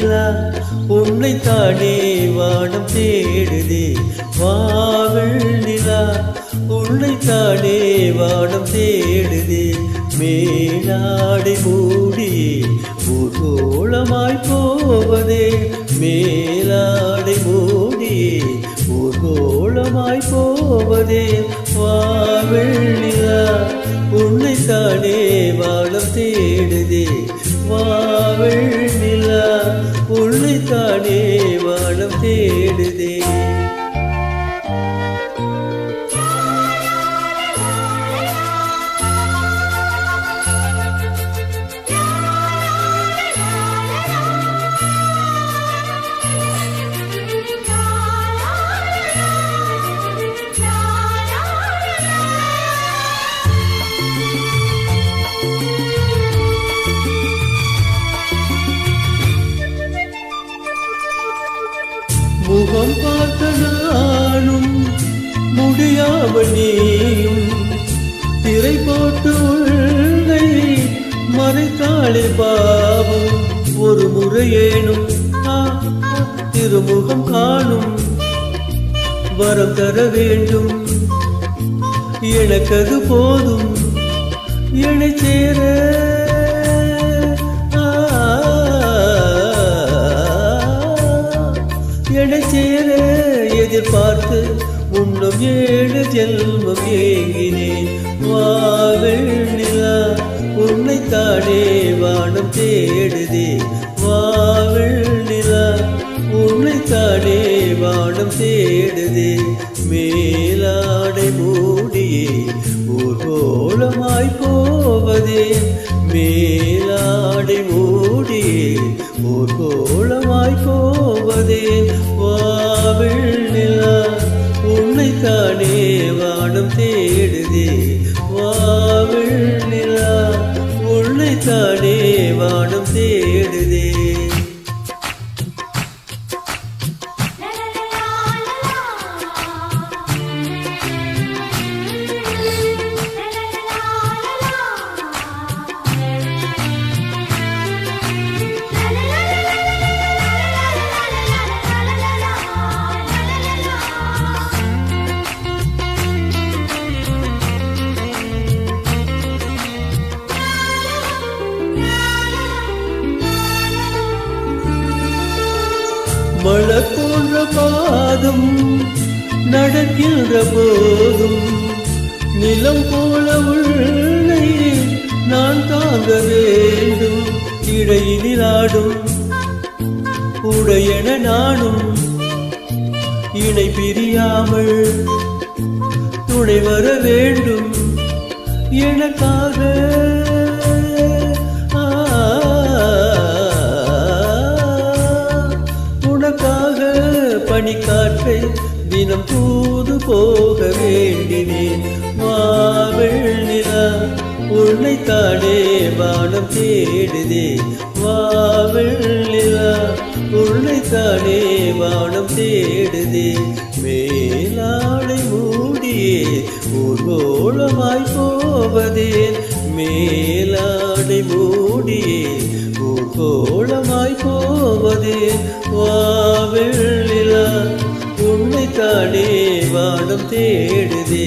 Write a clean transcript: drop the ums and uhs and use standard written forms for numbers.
நிலா உன்னைத்தானே வானம் தேடுதே. வாவெள் நிலா உன்னைத்தானே வானம் தேடுதே. மேலாடை மூடி ஊர்கோளமாய் போவதே. மேலாடை மூடி ஊர்கோளமாய் போவதே. வாவெள் நிலா உன்னைத்தானே வானம் தேடுதே. வாவெள் நிலா உன்னைத்தானே வானம் தேடுதே. முகம் பார்த்த நானும் முடியாமல் நீயும் திரை போட்டு உள்ளை மறைத்தாளே பாவம். ஒரு முறையேனும் திருமுகம் காணும் வரம் தர வேண்டும். எனக்கது போதும் என்னை சேர. என்னை சேர எதிர்பார்த்து உன்னும் 7 ஜென்மம் ஏங்கினேன். வாவெள் நிலா உன்னைத்தானே வானம் தேடுதே. வாவெள் நிலா உன்னைத்தானே வானம் தேடுதே. மேலாடை மூடியே ஊர்கோளமாய் போவதே. மேலாடை மூடியே ஊர்கோளமாய் போவதே. வாவெள் நிலா உன்னைத்தானே வானம் தேடுதே. வாவெள் நிலா உன்னைத்தானே வானம் தேடுதே. மலர் போன்ற பாதம் நடக்கின்ற போதும் நிலம் போல உள்ளே நான் தாங்க வேண்டும். இடையினில் ஆடும் உடையன நானும் இணை பிரியாமல் துணை வர வேண்டும் எனக்காக. பனிக்காற்றை தினம் தூது போக வேண்டினேன். வாவெள் நிலா உன்னைத்தானே வானம் தேடுதே. வாவெள் நிலா உன்னைத்தானே வானம் தேடுதே. மேலாடை மூடியே ஊர்கோளமாய் போவதே. மேலாடை மூடியே ஊர்கோளமாய் போவதே. வாவெள் நிலா உன்னைத்தானே வானம் தேடுதே.